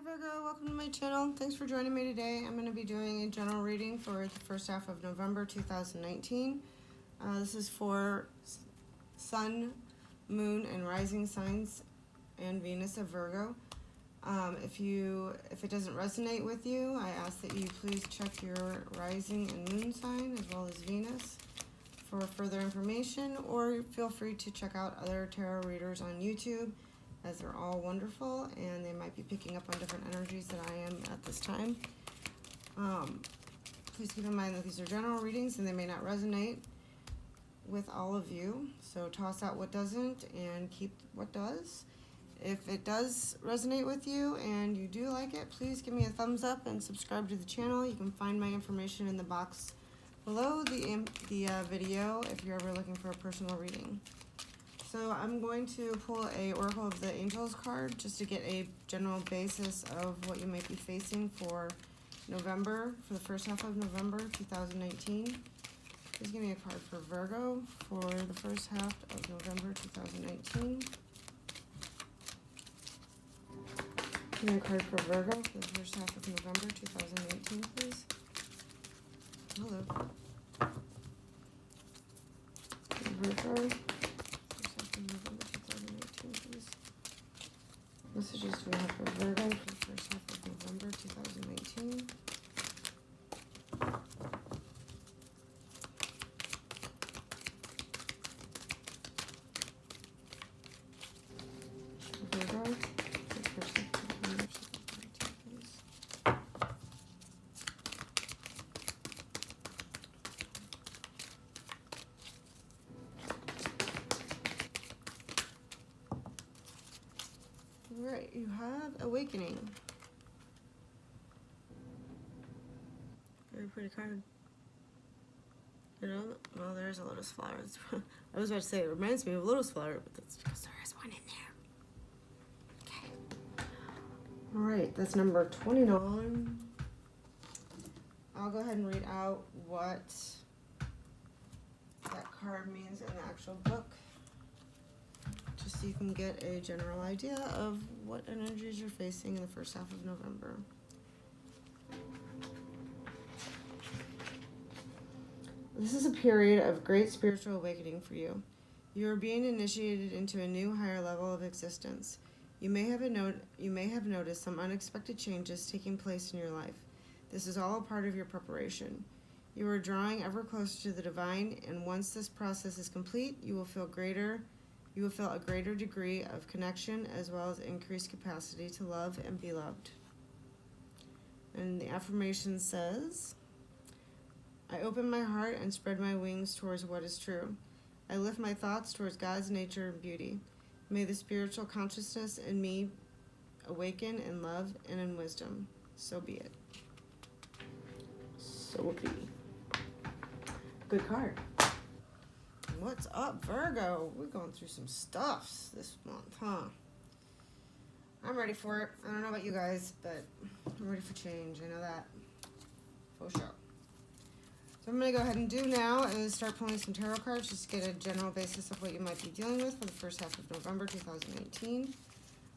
Virgo, welcome to my channel. Thanks for joining me today. I'm going to be doing a general reading for the first half of November 2019. This is for Sun, Moon, and Rising signs and Venus of Virgo. If it doesn't resonate with you, I ask that you please check your Rising and Moon sign as well as Venus for further information, or feel free to check out other tarot readers on YouTube, as they're all wonderful and they might be picking up on different energies that I am at this time. Please keep in mind that these are general readings and they may not resonate with all of you. So toss out what doesn't and keep what does. If it does resonate with you and you do like it, please give me a thumbs up and subscribe to the channel. You can find my information in the box below the video if you're ever looking for a personal reading. So I'm going to pull a Oracle of the Angels card just to get a general basis of what you might be facing for November, for the first half of November 2019. Please give me a card for Virgo for the first half of November 2019. Give me a card for Virgo for the first half of November 2018, please. Hello. Virgo. November 2018, please. Messages we have for Virgo for the first half of November 2018. Virgo for the first half of November 2018, please. Alright, you have Awakening. Very pretty card. You know, well, there's a lotus flower. I was about to say it reminds me of a lotus flower, but that's because there is one in there. Okay. Alright, that's number 29. I'll go ahead and read out what that card means in the actual book, just so you can get a general idea of what energies you're facing in the first half of November. This is a period of great spiritual awakening for you. You are being initiated into a new, higher level of existence. You may have noticed some unexpected changes taking place in your life. This is all a part of your preparation. You are drawing ever closer to the divine, and once this process is complete, you will feel a greater degree of connection, as well as increased capacity to love and be loved. And the affirmation says, I open my heart and spread my wings towards what is true. I lift my thoughts towards God's nature and beauty. May the spiritual consciousness in me awaken in love and in wisdom. So be it. So be. Good card. What's up, Virgo? We're going through some stuffs this month, huh? I'm ready for it. I don't know about you guys, but I'm ready for change. I know that. For sure. So what I'm going to go ahead and do now is start pulling some tarot cards just to get a general basis of what you might be dealing with for the first half of November 2018.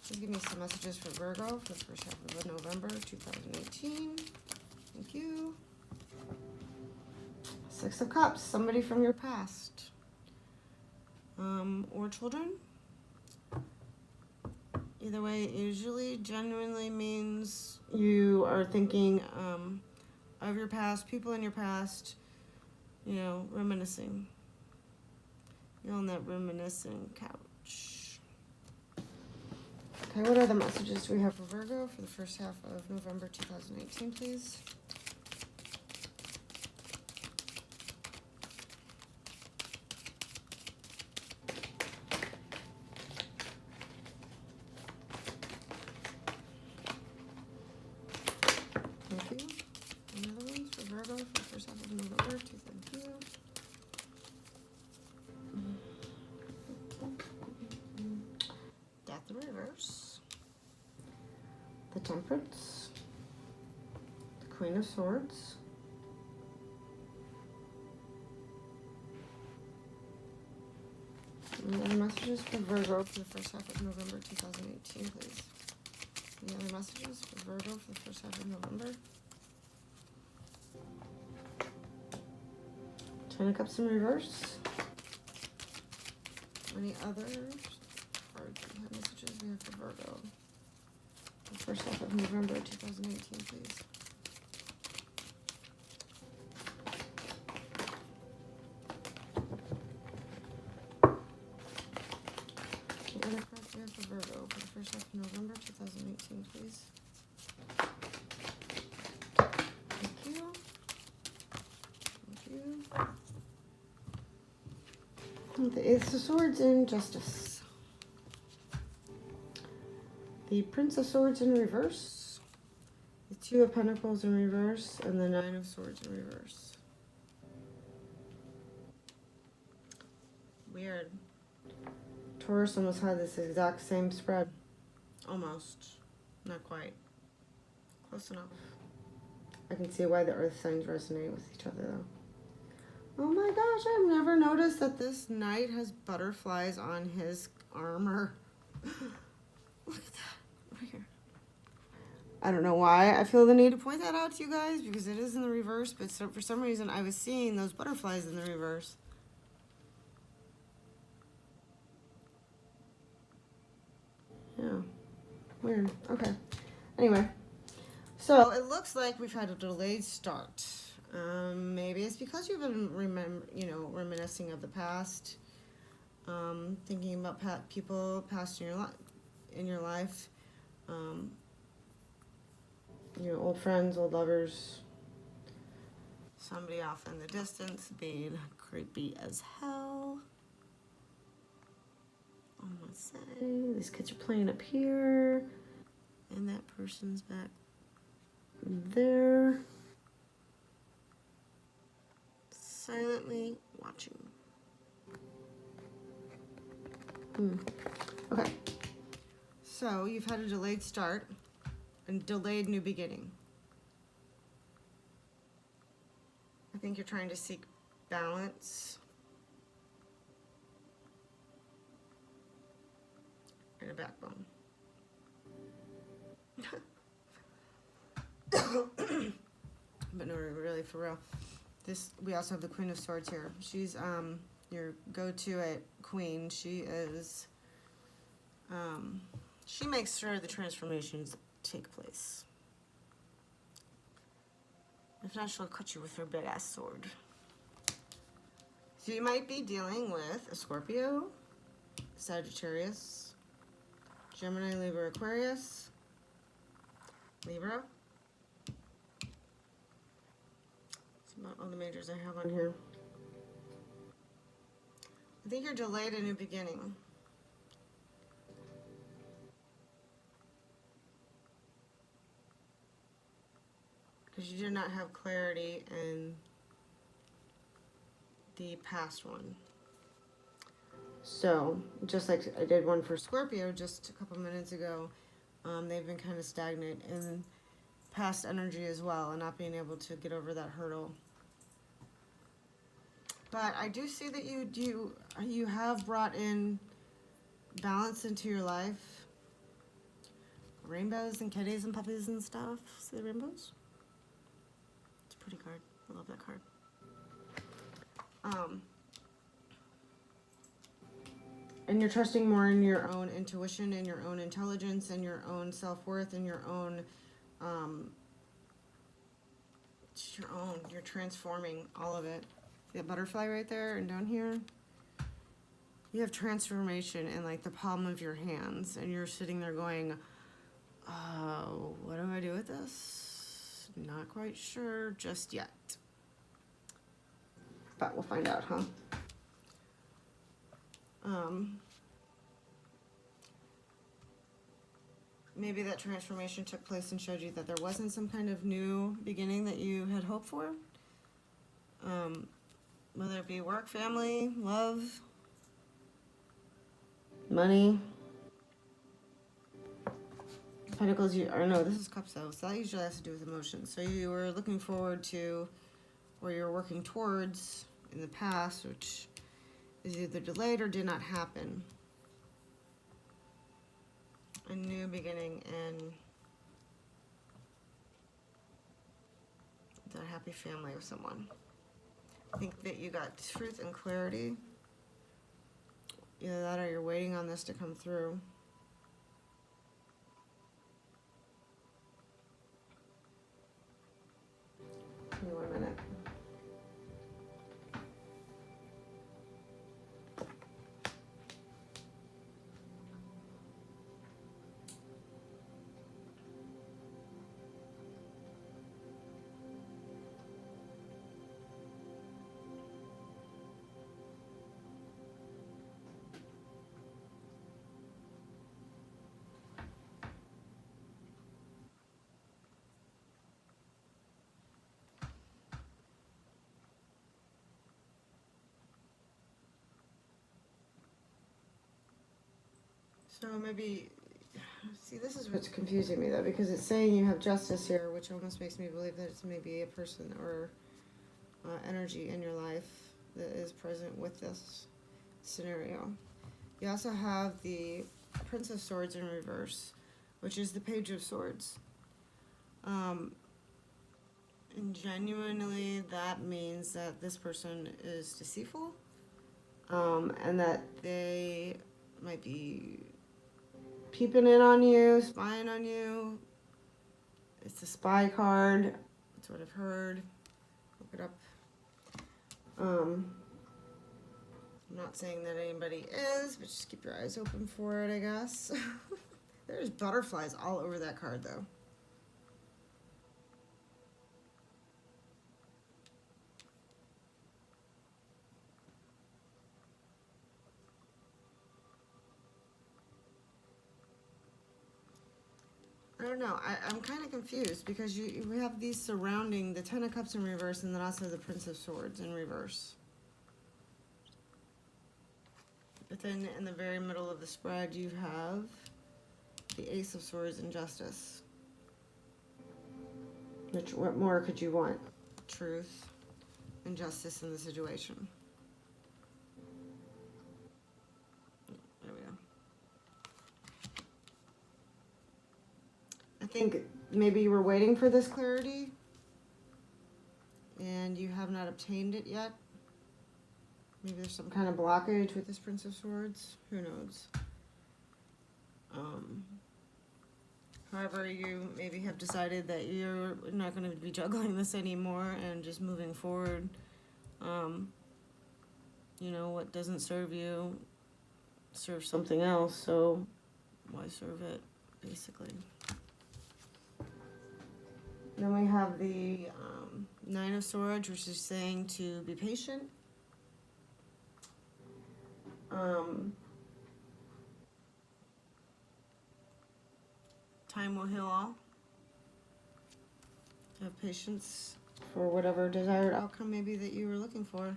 Please give me some messages for Virgo for the first half of November 2018. Thank you. Six of Cups. Somebody from your past. Or children. Either way, it usually genuinely means you are thinking of your past, people in your past, you know, reminiscing. You're on that reminiscing couch. Okay, what are the messages we have for Virgo for the first half of November 2018, please? Thank you. Another one for Virgo for the first half of November. Thank you. Death in reverse. The Temperance. The Queen of Swords. Any other messages for Virgo for the first half of November 2018, please? Any other messages? messages for Virgo for the first half of November. Ten of Cups in reverse. Any other cards we have messages we have for Virgo? The first half of November 2018, please. The other cards we have for Virgo for the first half of November 2018, please. Thank you. Thank you. The Ace of Swords in Justice. The Prince of Swords in reverse. The Two of Pentacles in reverse. And the Nine of Swords in reverse. Weird. Taurus almost had this exact same spread. Almost. Not quite. Close enough. I can see why the earth signs resonate with each other though. Oh my gosh, I've never noticed that this knight has butterflies on his armor. Look at that, right here. I don't know why I feel the need to point that out to you guys because it is in the reverse, but so, for some reason I was seeing those butterflies in the reverse. Yeah, weird, okay. Anyway, so it looks like we've had a delayed start. Maybe it's because you've been reminiscing of the past, thinking about people past in your life, old friends, old lovers, somebody off in the distance being creepy as hell. On one side, these kids are playing up here, and that person's back there. Silently watching. Okay. So you've had a delayed start and delayed new beginning. I think you're trying to seek balance and a backbone. But no, really, for real. We also have the Queen of Swords here. She's your go-to at Queen. She is, she makes sure the transformations take place. If not, she'll cut you with her big-ass sword. So you might be dealing with a Scorpio, Sagittarius, Gemini, Libra, Aquarius, Libra. About all the majors I have on here. I think you're delayed a new beginning. Because you do not have clarity in the past one. So, just like I did one for Scorpio just a couple minutes ago, they've been kind of stagnant in past energy as well and not being able to get over that hurdle. But I do see that you have brought in balance into your life. Rainbows and kitties and puppies and stuff. See the rainbows? It's a pretty card. I love that card. And you're trusting more in your own intuition and your own intelligence and your own self-worth and your own, you're transforming all of it. See that butterfly right there and down here? You have transformation in like the palm of your hands and you're sitting there going, what do I do with this? Not quite sure just yet. But we'll find out, huh? Maybe that transformation took place and showed you that there wasn't some kind of new beginning that you had hoped for. Whether it be work, family, love, money. Pentacles, this is Cups though, so that usually has to do with emotions. So you were looking forward to, or you're working towards in the past, which is either delayed or did not happen. A new beginning in that happy family of someone. I think that you got truth and clarity. Either that or you're waiting on this to come through. Give me 1 minute. So maybe, see, this is what's confusing me though, because it's saying you have justice here, which almost makes me believe that it's maybe a person or energy in your life that is present with this scenario. You also have the Prince of Swords in reverse, which is the Page of Swords. And genuinely, that means that this person is deceitful, and that they might be peeping in on you, spying on you. It's a spy card. That's what I've heard. Look it up. I'm not saying that anybody is, but just keep your eyes open for it, I guess. There's butterflies all over that card, though. I don't know. I'm kind of confused because we have these surrounding the Ten of Cups in reverse and then also the Prince of Swords in reverse. But then in the very middle of the spread, you have the Ace of Swords and Justice. What more could you want? Truth and justice in the situation. There we go. I think maybe you were waiting for this clarity and you have not obtained it yet. Maybe there's some kind of blockage with this Prince of Swords. Who knows? However, you maybe have decided that you're not going to be juggling this anymore and just moving forward. You know, what doesn't serve you serves something else, so why serve it, basically? Then we have the Nine of Swords, which is saying to be patient. Time will heal all. Have patience for whatever desired outcome maybe that you were looking for.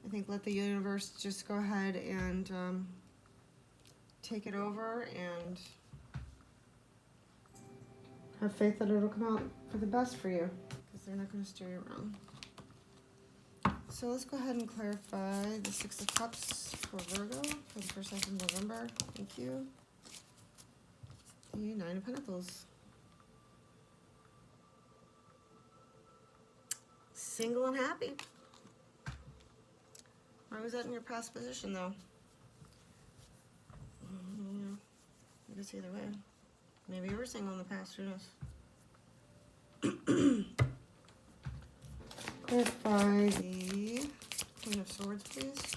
I think let the universe just go ahead and take it over and have faith that it'll come out for the best for you, because they're not going to steer you wrong. So let's go ahead and clarify the Six of Cups for Virgo for the first half of November. Thank you. The Nine of Pentacles. Single and happy. Why was that in your past position, though? Yeah, I guess either way. Maybe you were single in the past, who knows? Clarify the Queen of Swords, please.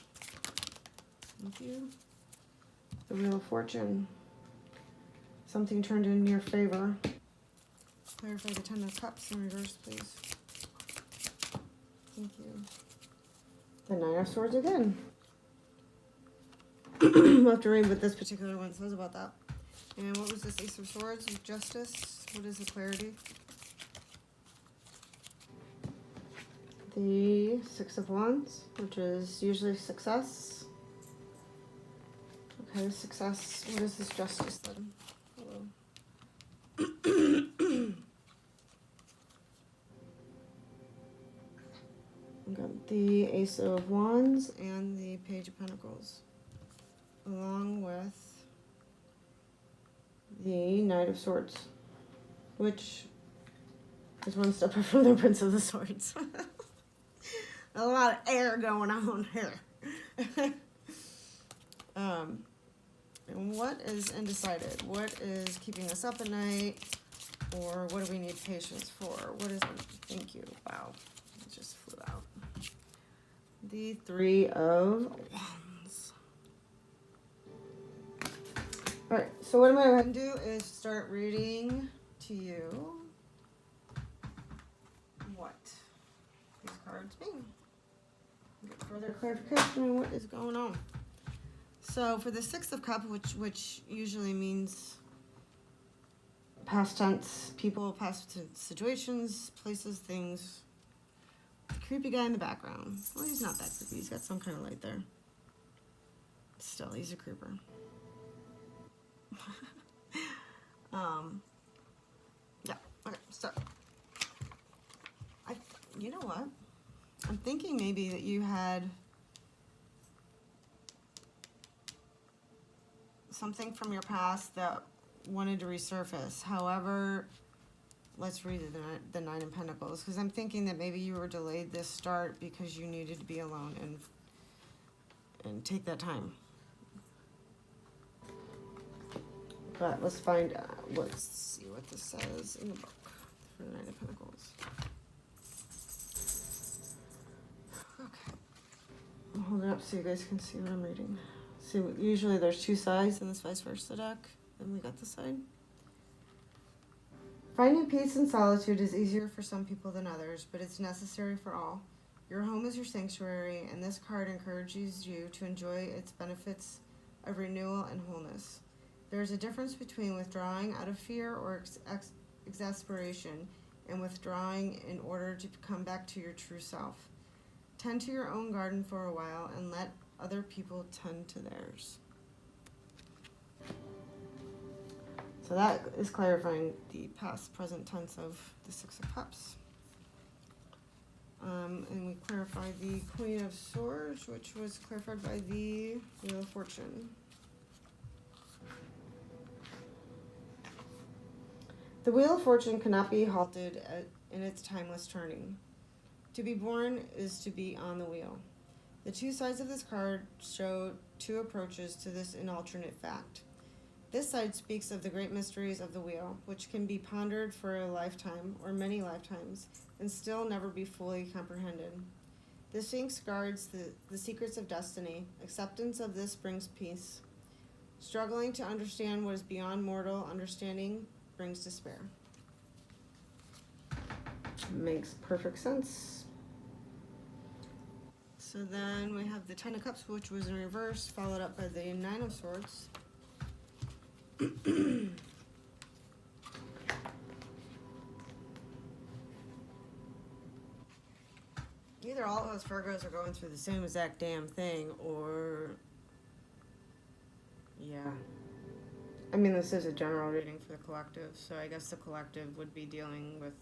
Thank you. The Wheel of Fortune. Something turned in your favor. Clarify the Ten of Cups in reverse, please. Thank you. The Nine of Swords again. We'll have to read what this particular one says about that. And what was this Ace of Swords? Justice. What is the clarity? The Six of Wands, which is usually success. Okay, success. What is this Justice then? Hello. We've got the Ace of Wands and the Page of Pentacles, along with the Knight of Swords, which There's one step up from the Prince of the Swords. A lot of air going on here. And what is undecided? What is keeping us up at night? Or what do we need patience for? What is it? Thank you. Wow. It just flew out. The Three of Wands. Alright, so what I'm going to do is start reading to you what these cards mean. Get further clarification on what is going on. So for the Six of Cups, which usually means past tense, people, past situations, places, things. The creepy guy in the background. Well, he's not that creepy. He's got some kind of light there. Still, he's a creeper. Yeah. Okay. So, you know what? I'm thinking maybe that you had something from your past that wanted to resurface. However, let's read the Nine of Pentacles, because I'm thinking that maybe you were delayed this start because you needed to be alone and take that time. But let's find out. Let's see what this says in the book for the Nine of Pentacles. Okay. I'll hold it up so you guys can see what I'm reading. See, usually there's two sides in this vice versa deck, and we got this side. Finding peace and solitude is easier for some people than others, but it's necessary for all. Your home is your sanctuary, and this card encourages you to enjoy its benefits of renewal and wholeness. There is a difference between withdrawing out of fear or exasperation and withdrawing in order to come back to your true self. Tend to your own garden for a while and let other people tend to theirs. So that is clarifying the past, present tense of the Six of Cups. And we clarified the Queen of Swords, which was clarified by the Wheel of Fortune. The Wheel of Fortune cannot be halted in its timeless turning. To be born is to be on the wheel. The two sides of this card show two approaches to this inalterate fact. This side speaks of the great mysteries of the wheel, which can be pondered for a lifetime or many lifetimes and still never be fully comprehended. The Sphinx guards the secrets of destiny. Acceptance of this brings peace. Struggling to understand what is beyond mortal understanding brings despair. Makes perfect sense. So then we have the Ten of Cups, which was in reverse, followed up by the Nine of Swords. Either all of us Virgos are going through the same exact damn thing, or... yeah. I mean, this is a general reading for the collective, so I guess the collective would be dealing with,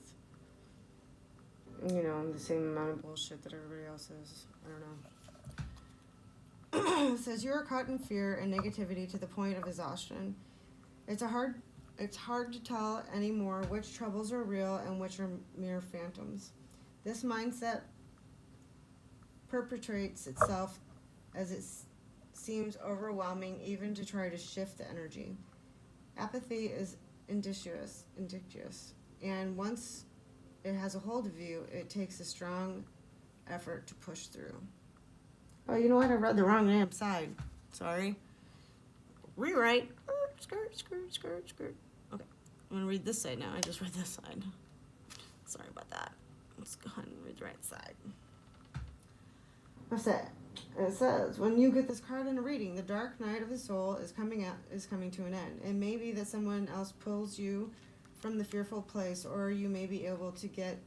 you know, the same amount of bullshit that everybody else is. I don't know. It says, you are caught in fear and negativity to the point of exhaustion. It's hard to tell anymore which troubles are real and which are mere phantoms. This mindset perpetrates itself as it seems overwhelming even to try to shift the energy. Apathy is indicious, and once it has a hold of you, it takes a strong effort to push through. Oh, you know what? I read the wrong damn side. Sorry. Rewrite. Skirt. Okay. I'm going to read this side now. I just read this side. Sorry about that. Let's go ahead and read the right side. What's that? It says, when you get this card in a reading, the dark night of the soul is coming to an end. It may be that someone else pulls you from the fearful place, or you may be able to get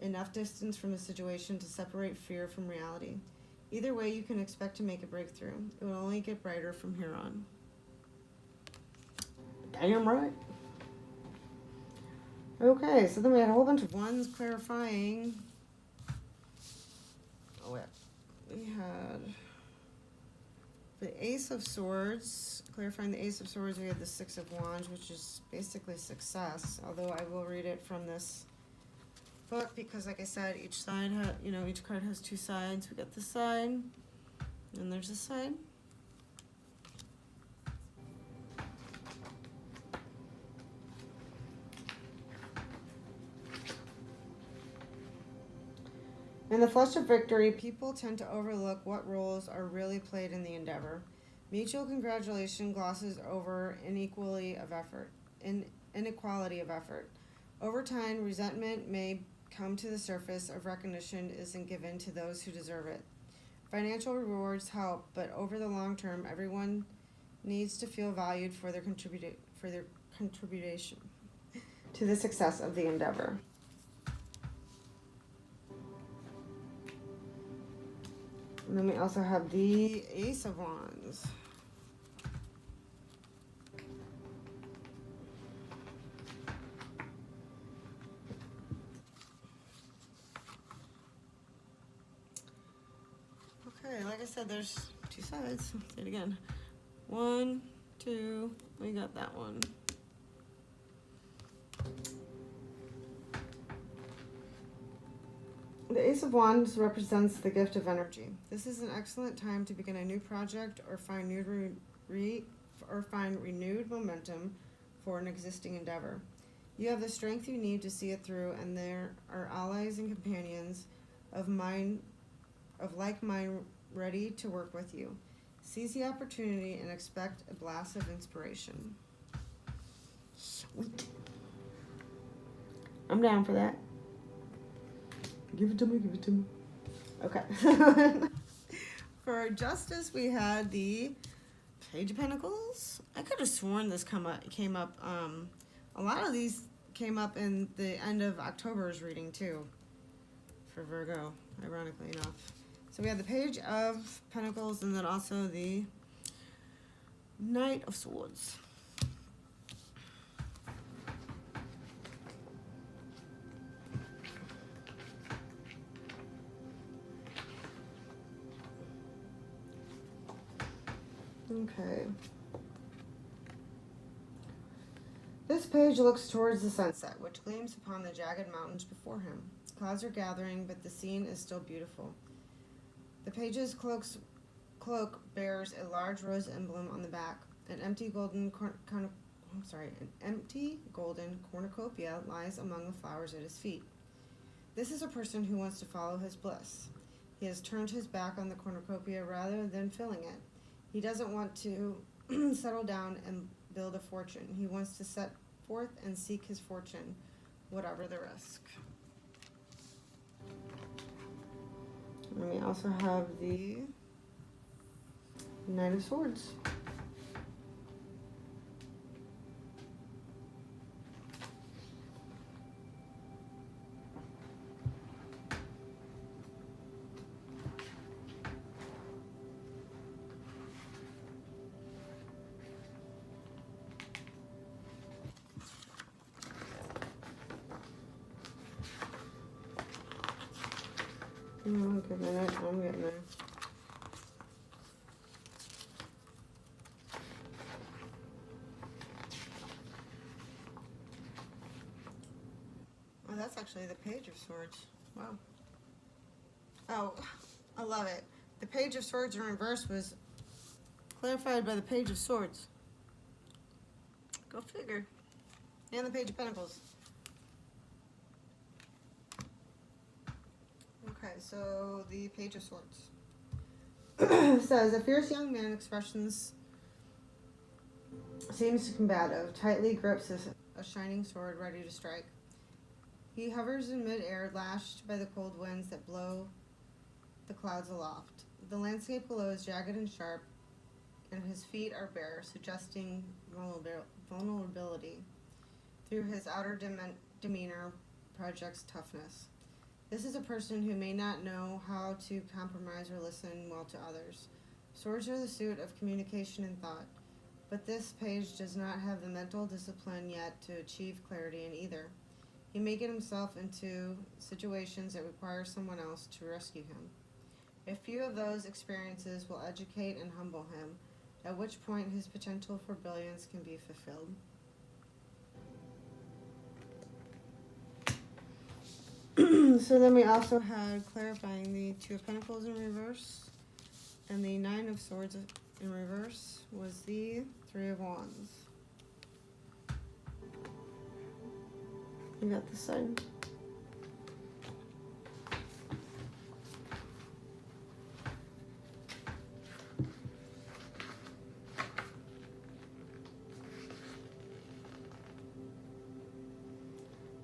enough distance from the situation to separate fear from reality. Either way, you can expect to make a breakthrough. It will only get brighter from here on. Damn right. Okay, so then we had a whole bunch of ones clarifying. Oh, yeah. We had the Ace of Swords. Clarifying the Ace of Swords, we had the Six of Wands, which is basically success. Although I will read it from this book because, like I said, each side each card has two sides. We got this side, and there's this side. In the flush of victory, people tend to overlook what roles are really played in the endeavor. Mutual congratulation glosses over inequality of effort. Over time, resentment may come to the surface if recognition isn't given to those who deserve it. Financial rewards help, but over the long term, everyone needs to feel valued for their contribution to the success of the endeavor. And then we also have the Ace of Wands. Okay, like I said, there's two sides. Let's say it again. 1, 2, we got that one. The Ace of Wands represents the gift of energy. This is an excellent time to begin a new project or find renewed momentum for an existing endeavor. You have the strength you need to see it through, and there are allies and companions of like mind ready to work with you. Seize the opportunity and expect a blast of inspiration. Sweet. I'm down for that. Give it to me, give it to me. Okay. For justice, we had the Page of Pentacles. I could have sworn this came up. A lot of these came up in the end of October's reading too, for Virgo, ironically enough. So we had the Page of Pentacles and then also the Knight of Swords. Okay. This page looks towards the sunset, which gleams upon the jagged mountains before him. Clouds are gathering, but the scene is still beautiful. The page's cloak bears a large rose emblem on the back. An empty golden cornucopia lies among the flowers at his feet. This is a person who wants to follow his bliss. He has turned his back on the cornucopia rather than filling it. He doesn't want to settle down and build a fortune. He wants to set forth and seek his fortune, whatever the risk. And we also have the Knight of Swords. I'm getting there. Oh, that's actually the Page of Swords. Wow. Oh, I love it. The Page of Swords in reverse was clarified by the Page of Swords. Go figure. And the Page of Pentacles. Okay, so the Page of Swords says, a fierce young man expressions seems combative, tightly grips a shining sword ready to strike. He hovers in midair, lashed by the cold winds that blow the clouds aloft. The landscape below is jagged and sharp, and his feet are bare, suggesting vulnerability. Through his outer demeanor projects toughness. This is a person who may not know how to compromise or listen well to others. Swords are the suit of communication and thought, but this page does not have the mental discipline yet to achieve clarity in either. He may get himself into situations that require someone else to rescue him. A few of those experiences will educate and humble him, at which point his potential for brilliance can be fulfilled. So then we also had clarifying the Two of Pentacles in reverse, and the Nine of Swords in reverse was the Three of Wands. You got this side.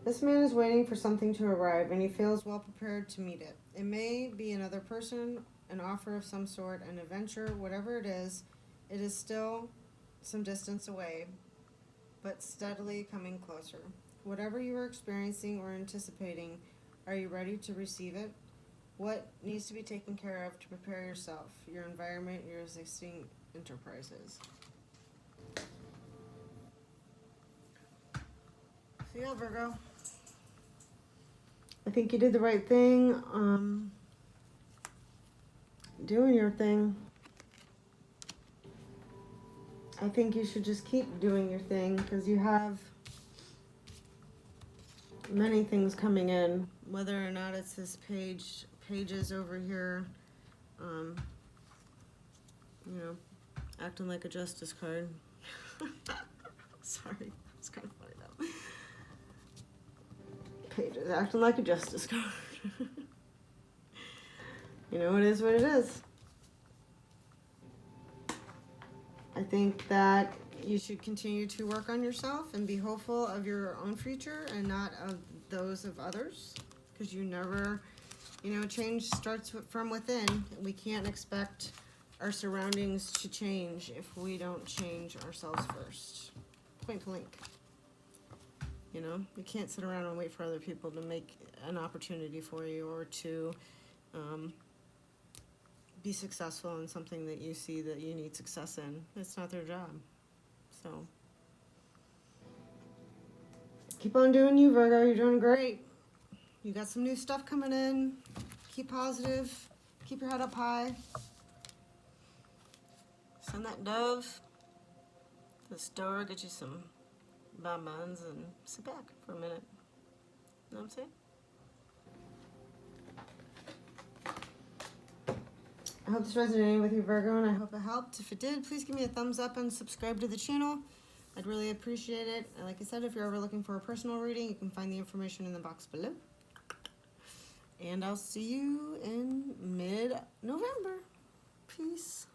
This man is waiting for something to arrive, and he feels well prepared to meet it. It may be another person, an offer of some sort, an adventure, whatever it is still some distance away, but steadily coming closer. Whatever you are experiencing or anticipating, are you ready to receive it? What needs to be taken care of to prepare yourself, your environment, your existing enterprises? So yeah, Virgo. I think you did the right thing. Doing your thing. I think you should just keep doing your thing because you have many things coming in, whether or not it's this pages over here, you know, acting like a justice card. Sorry, it's kind of funny though. Pages acting like a justice card. You know, it is what it is. I think that you should continue to work on yourself and be hopeful of your own future and not of those of others, because you never, you know, change starts from within. We can't expect our surroundings to change if we don't change ourselves first. Point blank. You know, you can't sit around and wait for other people to make an opportunity for you or to be successful in something that you see that you need success in. It's not their job. So keep on doing you, Virgo. You're doing great. You got some new stuff coming in. Keep positive. Keep your head up high. Send that dove to the store. Get you some bonbons and sit back for a minute. You know what I'm saying? I hope this resonated with you, Virgo, and I hope it helped. If it did, please give me a thumbs up and subscribe to the channel. I'd really appreciate it. And like I said, if you're ever looking for a personal reading, you can find the information in the box below. And I'll see you in mid-November. Peace.